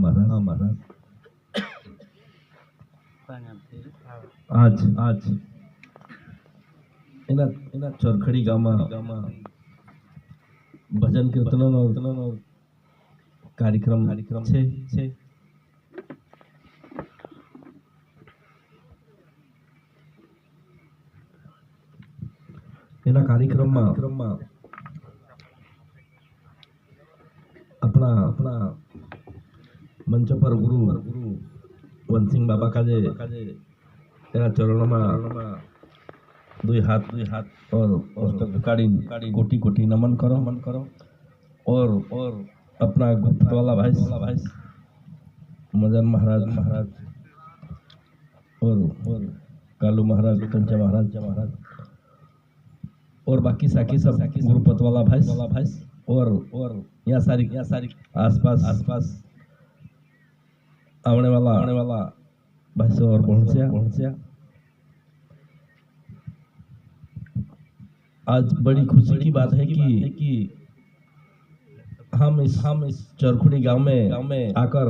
महाराज आज आज એના ચોરખડી ગામમાં ભજન કીર્તનનો કાર્યક્રમ છે. એના કાર્યક્રમમાં આપણા મંચ પર ગુરુ વનસિંહ બાબા કાજે તેના ચરણોમાં दुई हाथ और काड़ी कोटि नमन करो और अपना गुप्त वाला भाई मदन महाराज और कालू महाराज कंचा महाराज और बाकी साकी सब गुरुपत वाला भाई और यहाँ सारी आसपास आने वाला भाई और पहुंचा. आज बड़ी खुशी की बात है कि हम इस चरखुड़ी गांव में आकर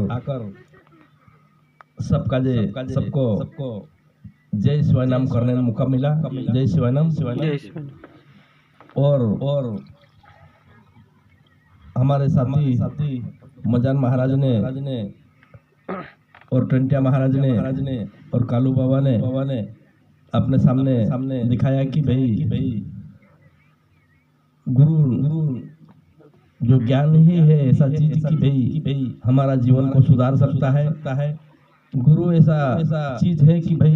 सबको जय शिवाय नाम करने का मौका मिला. जय शिवाय नाम. और हमारे साथी मजान महाराज ने और टंटिया महाराज ने और कालू बाबा ने अपने सामने दिखाया कि भाई गुरु जो ज्ञान ही है ऐसा चीज कि भाई हमारा जीवन को सुधार सकता है. गुरु ऐसा चीज है कि भाई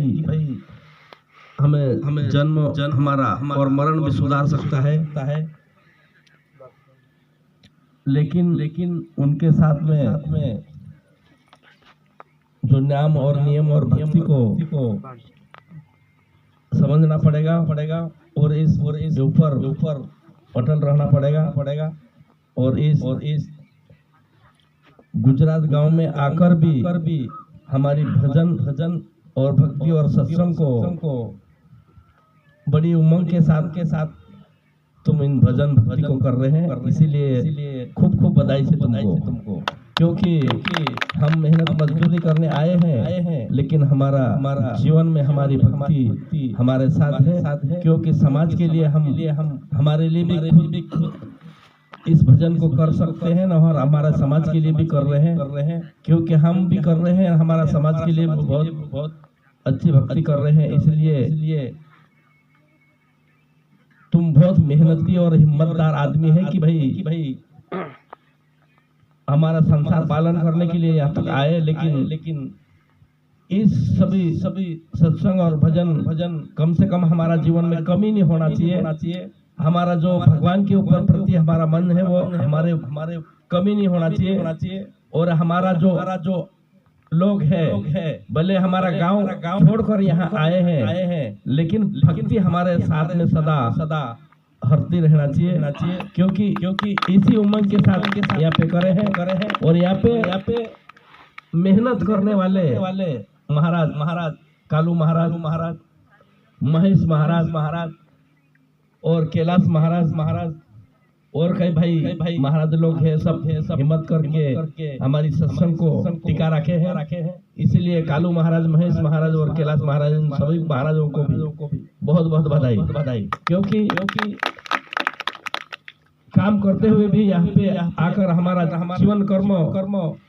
हमें जन्म हमारा और मरण भी सुधार सकता है. लेकिन उनके साथ में जो नाम और नियम और भक्ति को समझना पड़ेगा और इस ऊपर अटल रहना पड़ेगा और इस गुजरात गांव में आकर भी हमारी भजन और भक्ति और सत्संग को बड़ी उमंग के साथ तुम इन भजन भक्ति को कर रहे हैं. इसीलिए खूब बधाई से तुमको क्योंकि हम मेहनत मजदूरी करने आए हैं लेकिन हमारा जीवन में हमारी भक्ति हमारे साथ है. क्योंकि समाज के लिए हम हमारे लिए भी इस भजन को कर सकते हैं और हमारा समाज के लिए भी कर रहे हैं. क्योंकि हम भी कर रहे हैं, हमारा समाज के लिए बहुत अच्छी भक्ति कर रहे हैं. इसलिए तुम बहुत मेहनती और हिम्मतदार आदमी है कि भाई हमारा संसार पालन करने के लिए यहाँ तक आए. लेकिन इस सभी सत्संग और भजन कम से कम हमारा जीवन में कमी नहीं होना चाहिए. हमारा जो भगवान के ऊपर प्रति हमारा मन है वो हमारे कमी नहीं होना चाहिए. और हमारा जो लोग है भले हमारा गांव छोड़कर यहाँ आए हैं लेकिन भक्ति हमारे साथ में सदा हरती रहना चाहिए. क्योंकि इसी उम्र के साथ यहाँ पे करे हैं और यहाँ पे मेहनत करने वाले महाराज कालू महाराज महेश महाराज और कैलाश महाराज और कई भाई महाराज लोग हैं. सब हिम्मत करके हमारी सत्संग को टिका रखे हैं. इसीलिए कालू महाराज महेश महाराज और कैलाश महाराज सभी महाराजों को भी बहुत बधाई. क्योंकि काम करते हुए भी यहाँ पे आकर हमारा जीवन कर्म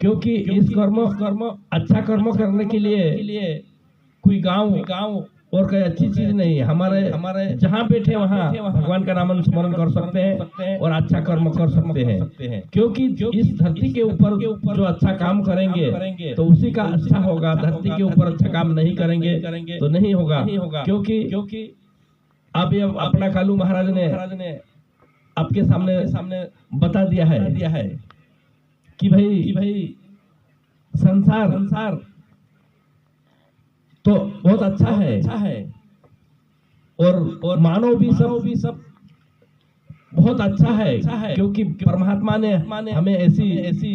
क्योंकि इस कर्म अच्छा कर्म करने के लिए कोई गांव और कोई अच्छी चीज नहीं है. हमारे जहाँ बैठे वहाँ भगवान का नाम स्मरण कर सकते हैं और अच्छा कर्म कर सकते हैं. क्योंकि इस धरती के ऊपर जो अच्छा काम करेंगे तो उसी का अच्छा होगा. धरती के ऊपर अच्छा काम नहीं करेंगे तो नहीं होगा. क्योंकि अब अपना कालू महाराज ने आपके सामने बता दिया है कि भाई संसार तो बहुत अच्छा है और मानव भी सब बहुत अच्छा है. क्योंकि परमात्मा ने हमें ऐसी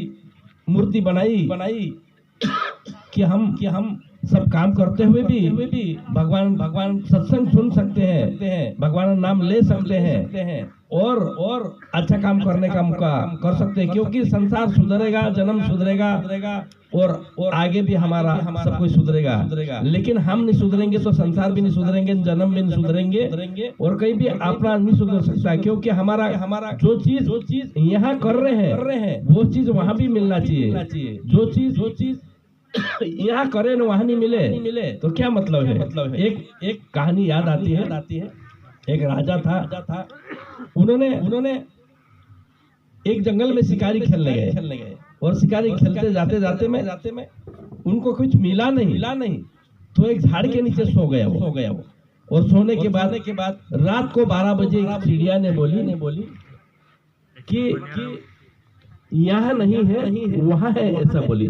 मूर्ति बनाई कि हम सब काम करते हुए भी भगवान सत्संग सुन सकते हैं, भगवान नाम ले सकते हैं. और अच्छा काम करने का मौका कर सकते हैं, क्योंकि संसार सुधरेगा, जन्म सुधरेगा और आगे भी हमारा सब कुछ सुधरेगा। लेकिन हम नहीं सुधरेंगे तो संसार भी नहीं सुधरेंगे, जन्म भी नहीं सुधरेंगे और कहीं भी अपना नहीं सुधर सकता, क्योंकि हमारा जो चीज यहाँ कर रहे हैं वो चीज वहाँ भी मिलना चाहिए। जो चीज यहाँ करे न वहाँ नहीं मिले तो क्या मतलब है। एक कहानी याद आती है। एक राजा था, उन्होंने एक जंगल में शिकारी खेलने गए और शिकारी खेलते जाते में उनको कुछ मिला नहीं, तो एक झाड़ के नीचे सो गया वो। और सोने के बाद रात को 12 बजे चिड़िया ने बोली कि यहाँ नहीं है वहाँ है, ऐसा बोली।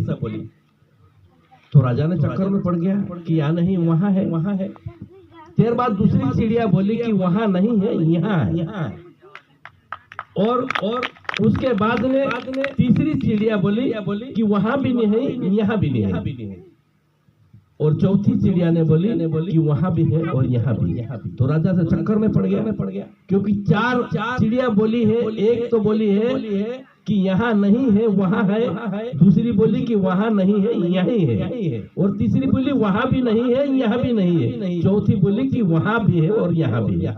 तो राजा ने चक्कर में पड़ गया कि यहाँ नहीं वहाँ है। देर बाद दूसरी चिड़िया बोली कि वहाँ नहीं है, यहाँ है। और उसके बाद में तीसरी चिड़िया बोली कि वहाँ भी नहीं है, यहाँ भी नहीं है। और चौथी चिड़िया ने बोली कि वहाँ भी है और यहाँ भी। तो राजा से चक्कर में पड़ गया, क्योंकि चार चिड़िया बोली है। एक तो बोली है कि यहाँ नहीं है वहाँ है, दूसरी बोली कि वहाँ नहीं है यहीं है, और तीसरी बोली वहाँ भी नहीं है यहाँ भी नहीं है, चौथी बोली कि वहाँ भी है और यहाँ भी है।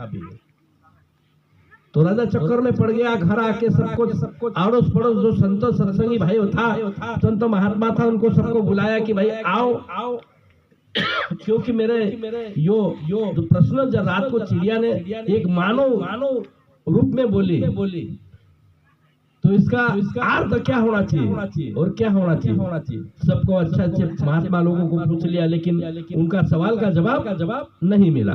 तो राजा चक्कर में पड़ गया। घर आके सबको अड़ोस पड़ोस जो संत सत्संगी भाई था, संत महात्मा था, उनको सबको बुलाया कि भाई आओ क्योंकि मेरे यो प्रश्न जब रात को चिड़िया ने एक मानव रूप में बोली, तो इसका अर्थ क्या होना चाहिए और क्या होना चाहिए। सबको अच्छे महात्मा लोगों को पूछ लिया, लेकिन उनका सवाल का जवाब नहीं मिला।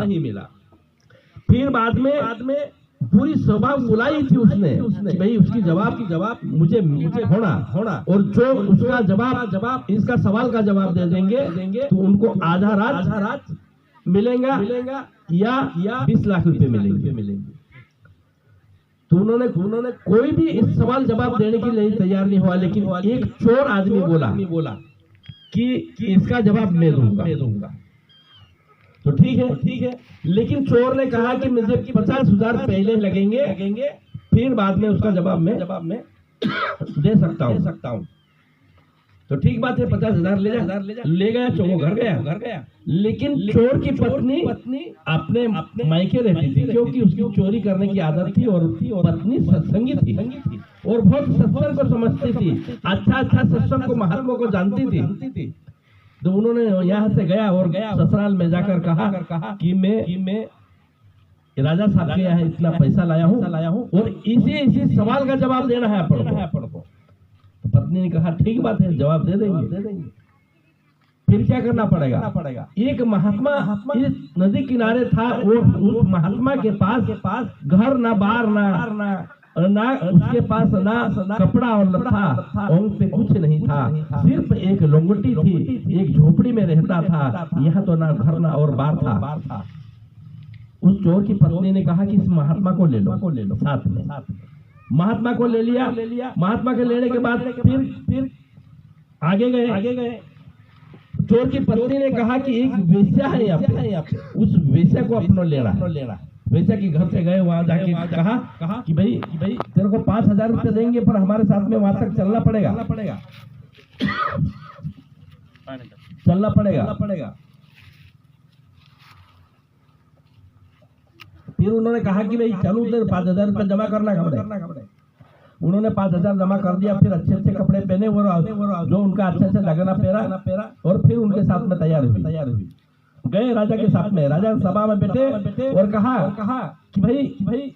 फिर बाद में पूरी सभा बुलाई थी उसने कि भाई उसकी जवाब मुझे होना, और जो उसका जवाब इसका सवाल का जवाब दे देंगे तो उनको आधा रात मिलेगा या 20 लाख रुपए मिलेंगे। तो उन्होंने कोई भी इस सवाल जवाब देने के लिए तैयार नहीं हुआ, लेकिन एक चोर आदमी बोला कि इसका जवाब मैं दूंगा। तो ठीक है, लेकिन चोर ने कहा कि मुझे 50,000 पहले लगेंगे, फिर बाद में उसका जवाब मैं दे सकता हूँ। तो ठीक बात है, 50,000 ले गया चोर, घर गया। लेकिन चोर की पत्नी अपने मायके रहती थी, क्योंकि उसकी चोरी करने की आदत थी और पत्नी सत्संगी थी और बहुत सत्संग को समझती थी, अच्छा सत्संग को महात्मा को जानती थी। तो उन्होंने यहाँ से गया ससुराल में जाकर कहा कि मैं राजा साहब के यहाँ इतना पैसा लाया हूँ और इसी सवाल का जवाब देना है अपन को। तो पत्नी ने कहा ठीक बात है, जवाब दे देंगे। फिर क्या करना पड़ेगा। एक महात्मा इस नदी किनारे था और उस महात्मा के पास घर ना बार ना उसके पास ना कपड़ा और लत्था, अंग पे कुछ नहीं था, सिर्फ एक लोंगोटी थी, एक झोपड़ी में रहता था। यहाँ तो ना घर ना और बार था। उस चोर की पत्नी ने कहा कि इस महात्मा को ले लो साथ में। महात्मा को ले लिया। महात्मा के लेने के बाद फिर आगे गए। चोर की पत्नी ने कहा कि एक वेश्या है यहाँ पे, उस वेश्या को अपना लेना। वेश्या के घर पे गए, वहां जाके कहा कि भाई तेरे को 5,000 रुपए देंगे, पर हमारे साथ में वहां तक चलना पड़ेगा। फिर उन्होंने कहा कि भाई चलो उधर 5,000 रुपए जमा करना पड़ेगा। उन्होंने 5,000 जमा कर दिया। फिर अच्छे कपड़े पहने और जो उनका अच्छे लगना पेरा और फिर उनके साथ में तैयार हुई। गए राजा के साथ में, राजा सभा में बैठे और कहा कि भाई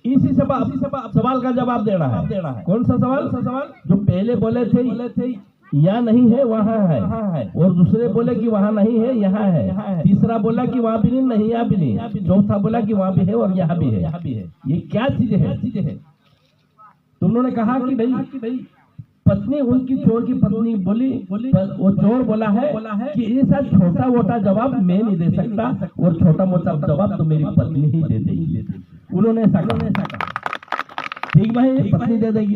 इसी सवाल का जवाब देना है। कौन सा सवाल? जो पहले बोले थे यहाँ नहीं है वहाँ है, और दूसरे बोले कि वहाँ नहीं है यहाँ है, तीसरा बोला कि वहाँ भी नहीं यहाँ भी नहीं, चौथा बोला कि वहाँ भी है और यहाँ भी है। ये क्या चीजें है? तो उन्होंने कहा कि भाई पत्नी, उनकी चोर की पत्नी बोली वो चोर बोला है कि ऐसा छोटा मोटा जवाब मैं नहीं दे सकता और छोटा मोटा जवाब तो मेरी पत्नी ही दे देगी। उन्होंने ऐसा कहा। ठीक भाई, पत्नी दे देगी।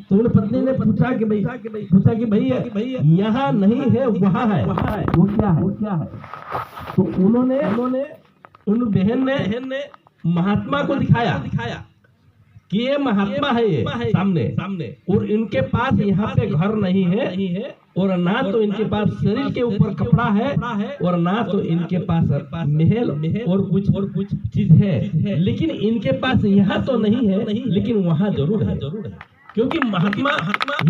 तो पत्नी ने पूछा कि भाई यहाँ नहीं है वहाँ है, वो क्या है? तो उन्होंने उन बहन ने महात्मा को दिखाया कि ये महात्मा है, ये सामने और इनके पास यहाँ पे घर नहीं है और ना तो इनके पास शरीर के ऊपर कपड़ा है और ना तो इनके पास महल और कुछ चीज है, लेकिन इनके पास यहाँ तो नहीं है लेकिन वहाँ जरूर है। क्योंकि महात्मा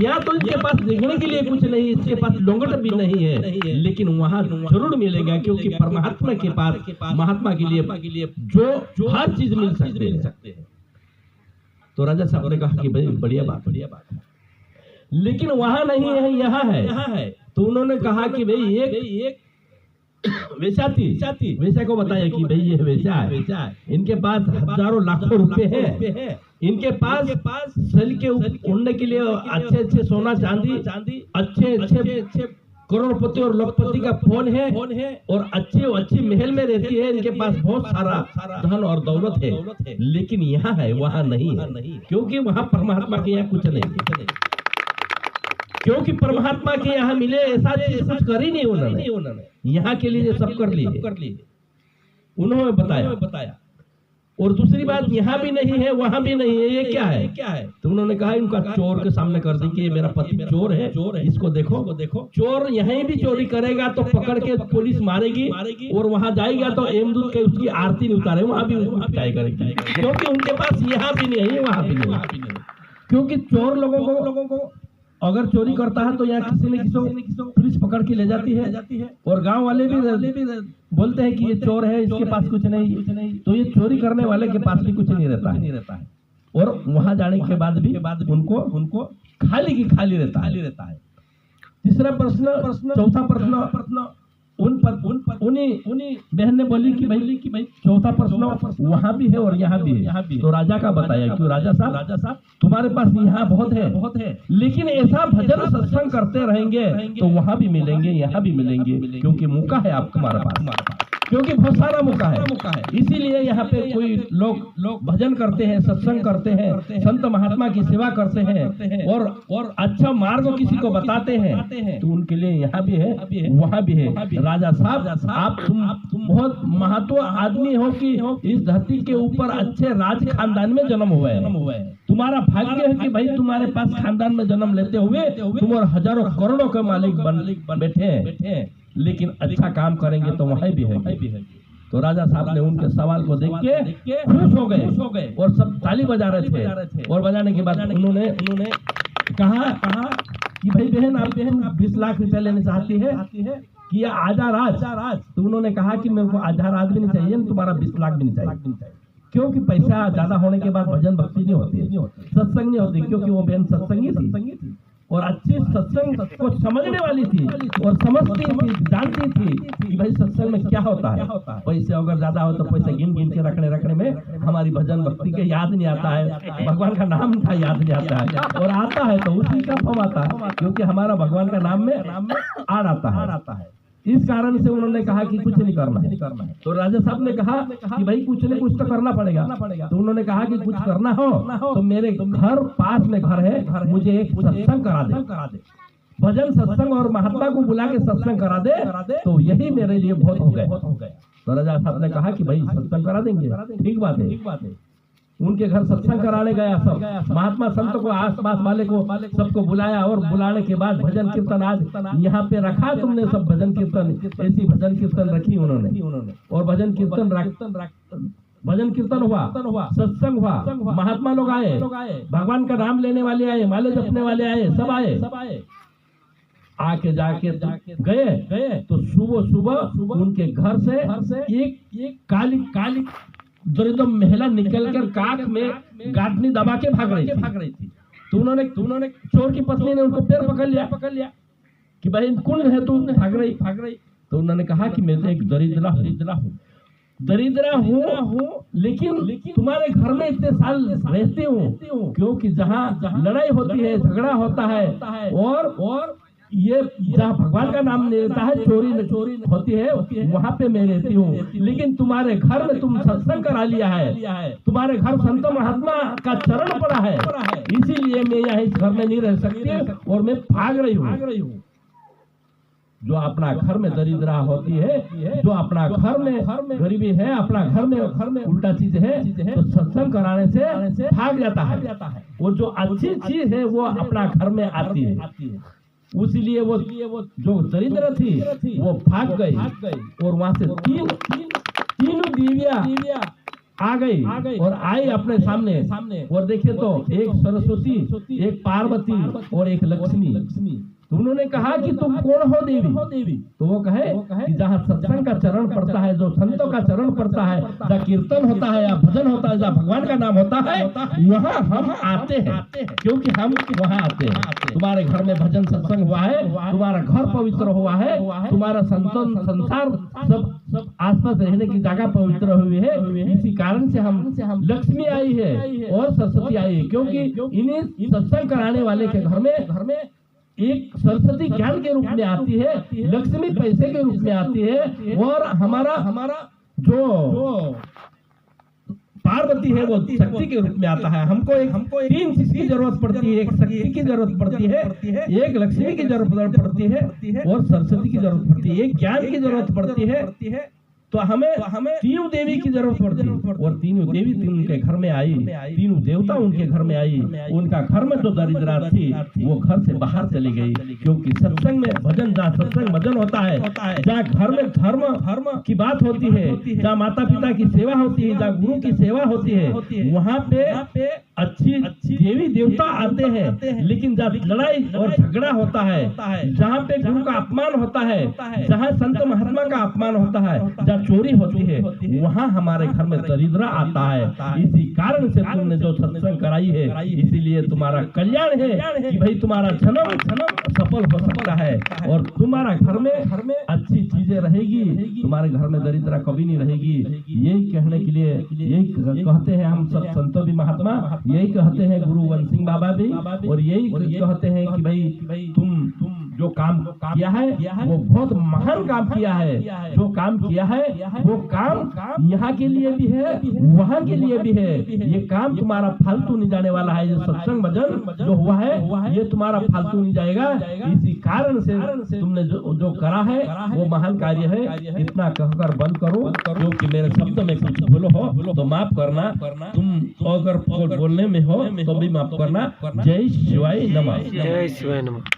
यहाँ तो इनके पास देखने के लिए कुछ नहीं, इसके पास लोंगट भी नहीं है, लेकिन वहाँ जरूर मिलेगा, क्योंकि परमात्मा के पास महात्मा के लिए जो हर चीज मिल सकते हैं। तो राजा साहब ने कहा कि भाई बढ़िया बात है, लेकिन वहां नहीं है, यहाँ है। तो उन्होंने कहा कि भाई एक वेश्या थी, वेश्या को बताया कि भाई ये वेश्या है, इनके पास हजारों लाखों रुपए हैं, इनके पास शरीर के उड़ने के लिए अच्छे सोना चांदी, अच्छे करोड़पति और लखपति का फोन है और अच्छी महल में रहती है, इनके पास बहुत सारा धन और दौलत है, लेकिन यहाँ है वहाँ नहीं है, क्योंकि वहाँ परमात्मा के यहाँ कुछ नहीं, क्योंकि परमात्मा के यहाँ मिले ऐसा चीज कुछ कर ही नहीं उन्होंने, यहाँ के लिए सब कर लिए उन्होंने बताया। और दूसरी बात, यहाँ भी नहीं है वहां भी नहीं है, ये क्या है? तो उन्होंने कहा इनका चोर के सामने कर दी कि ये मेरा पति चोर है, इसको देखो। चोर यहीं भी चोरी करेगा तो पकड़ के पुलिस मारेगी और वहां जाएगा तो एमदूत के उसकी आरती नहीं उतारे, वहां भी उसको पिटाई करेगी, क्योंकि उनके पास यहाँ भी नहीं है वहां भी नहीं। क्योंकि चोर लोगों को अगर चोरी करता है तो यहाँ किसी न किसी पुलिस पकड़ के ले जाती है और गांव वाले भी बोलते हैं कि ये चोर है, इसके पास कुछ नहीं, तो ये चोरी करने वाले के पास भी कुछ नहीं रहता है। और वहां जाने के बाद भी उनको खाली रहता है। तीसरा प्रश्न, चौथा प्रश्न उन्हीं बहन ने बोली कि भाई चौथा प्रश्न वहां भी है और यहाँ भी है। तो राजा का बताया कि राजा साहब तुम्हारे पास यहाँ बहुत है, लेकिन ऐसा भजन सत्संग करते रहेंगे तो वहां भी मिलेंगे, यहाँ भी मिलेंगे, क्योंकि मौका है आपको हमारे पास, क्योंकि बहुत सारा मौका है। इसीलिए यहाँ पे कोई लोग भजन करते हैं, सत्संग करते हैं, संत महात्मा की सेवा करते हैं और अच्छा मार्ग किसी को बताते हैं, तो उनके लिए यहाँ भी है वहाँ भी है। राजा साहब आप तुम बहुत महत्व आदमी हो कि इस धरती के ऊपर अच्छे राज खानदान में जन्म हुआ है। तुम्हारा भाग्य है कि भाई तुम्हारे पास खानदान में जन्म लेते हुए तुम और हजारों करोड़ों के मालिक बन बैठे हैं, लेकिन अच्छा काम करेंगे तो वहाँ भी है। तो राजा साहब ने उनके सवाल को देख के खुश हो गए और सब ताली बजा रहे थे। और बजाने के बाद उन्होंने कहा कि भाई बहन आप 20 लाख रुपए लेने चाहती है कि आधा राज। तो उन्होंने कहा कि मेरे को आधा राज भी नहीं चाहिए, तुम्हारा 20 लाख भी नहीं चाहिए, क्योंकि पैसा ज्यादा होने के बाद भजन भक्ति नहीं होती, सत्संग नहीं होती, क्योंकि वो बहन सत्संगी थी और अच्छी सत्संग को समझने वाली थी और समझती थी, जानती थी कि भाई सत्संग में क्या होता है। पैसे अगर ज्यादा हो तो पैसे गिन के रखने में हमारी भजन भक्ति के याद नहीं आता है, भगवान का नाम का याद नहीं आता है, और आता है तो उसी का फल आता है, क्योंकि हमारा भगवान का नाम में आड़ आता है। इस कारण से उन्होंने कहा कि कुछ नहीं करना है। तो राजा साहब ने कहा कि भाई कुछ न कुछ तो करना पड़ेगा। तो उन्होंने कहा कि कुछ करना हो तो मेरे घर पास में घर है, मुझे एक सत्संग करा दे, भजन सत्संग और महात्मा को बुला के सत्संग करा दे, तो यही मेरे लिए बहुत हो गए। तो राजा साहब ने कहा कि भाई सत्संग करा देंगे, ठीक बात है। उनके घर सत्संग कराने गया सब महात्मा संत को, आसपास वाले को सबको बुलाया और बुलाने के बाद भजन कीर्तन आज यहाँ पे रखा तुमने, सब भजन कीर्तन, ऐसी भजन कीर्तन रखी उन्होंने और भजन कीर्तन हुआ, सत्संग हुआ, महात्मा लोग आए, भगवान का नाम लेने वाले आए, माले जपने वाले आए, सब आए। आके जाके गए तो सुबह उनके घर से एक काली दरिद्र महिला निकलकर काख में गांठनी दबा के भाग रही थी। तो उन्होंने चोर की पत्नी ने उनको पैर पकड़ लिया कि भाई कौन है तू, भाग रही। तो उन्होंने कहा कि मैं तो एक दरिद्रा हूँ, लेकिन तुम्हारे घर में इतने साल रहती हूँ, क्योंकि जहाँ लड़ाई होती है, झगड़ा होता है और ये जहाँ भगवान का नाम लेता है, चोरी होती है, वहाँ पे मैं रहती हूँ। लेकिन तुम्हारे घर में तुम सत्संग करा लिया है, तुम्हारे घर संत महात्मा का चरण पड़ा है, इसीलिए मैं यहाँ इस घर में नहीं रह सकती और मैं भाग रही हूँ। जो अपना घर में दरिद्रा होती है, जो अपना घर में गरीबी है, अपना घर में उल्टा चीज है, तो सत्संग कराने से भाग जाता है। वो जो अच्छी चीज है वो अपना घर में आती है। उसीलिए वो जो दरिद्र थी वो भाग गई और वहां से तीनों देवियां आ गई और आई अपने सामने। और देखिए तो एक सरस्वती, एक पार्वती और एक लक्ष्मी। तो उन्होंने कहा कि तुम कौन हो देवी? तो वो कहे कि जहाँ सत्संग का चरण पड़ता है, जो संतों का चरण पड़ता है, जहाँ कीर्तन होता है या भजन होता है, जहाँ भगवान का नाम होता है, वहाँ हम आते हैं, क्योंकि हम वहाँ आते हैं। तुम्हारे घर में भजन सत्संग हुआ है, तुम्हारा घर पवित्र हुआ है, तुम्हारा संसार सब आसपास रहने की जगह पवित्र हुई है। इसी कारण से हम लक्ष्मी आई है और सरस्वती आई है, क्योंकि इन्हें सत्संग कराने वाले के घर में एक सरस्वती ज्ञान के रूप में आती है, लक्ष्मी पैसे के रूप में आती है, और हमारा जो पार्वती है वो शक्ति के रूप में आता है। हमको तीन चीज की जरूरत पड़ती है, एक शक्ति की जरूरत पड़ती है, एक लक्ष्मी की जरूरत पड़ती है और सरस्वती की जरूरत पड़ती है, एक ज्ञान की जरूरत पड़ती है। तो हमें तीनों देवी की जरूरत पड़ती है, और तीनों देवी उनके घर में आई, तीनों देवता उनके घर में आई। उनका घर में जो दरिद्रा थी वो घर से बाहर चली गई, क्योंकि सत्संग में भजन, जहाँ सत्संग भजन होता है, जहाँ घर में धर्म की बात होती है, जहाँ माता पिता की सेवा होती है, जहाँ गुरु की सेवा होती है, वहाँ पे अच्छी देवी देवता आते हैं। लेकिन जहाँ लड़ाई और झगड़ा होता है, जहाँ पे गुरु का अपमान होता है, जहाँ संत महात्मा का अपमान होता है, जहाँ चोरी होती है, वहाँ हमारे घर में दरिद्र आता है। इसी कारण से तुमने जो सत्संग कराई है, इसीलिए तुम्हारा कल्याण है कि भाई तुम्हारा जन्म सफल हो सकता है और तुम्हारा घर में अच्छी चीजें रहेगी, तुम्हारे घर में दरिद्र कभी नहीं रहेगी। यही कहने के लिए यही कहते हैं हम सब संतों भी, महात्मा यही कहते हैं, गुरु वंश सिंह बाबा भी, और यही कहते हैं कि भाई तुम जो काम किया है वो बहुत महान काम किया है। जो काम किया है वो काम यहाँ के लिए भी है, वहाँ के लिए भी है। ये काम तुम्हारा फालतू नहीं जाने वाला है। ये सत्संग भजन जो हुआ है ये तुम्हारा फालतू नहीं जाएगा। इसी कारण से तुमने जो करा है वो महान कार्य है। इतना कहकर बंद करो, क्योंकि मेरे शब्द में कुछ भूल हो तो माफ करना। तुम अगर बोलने में हो तो भी माफ करना। जय शिवाय नमः। जय शिवाय नमः।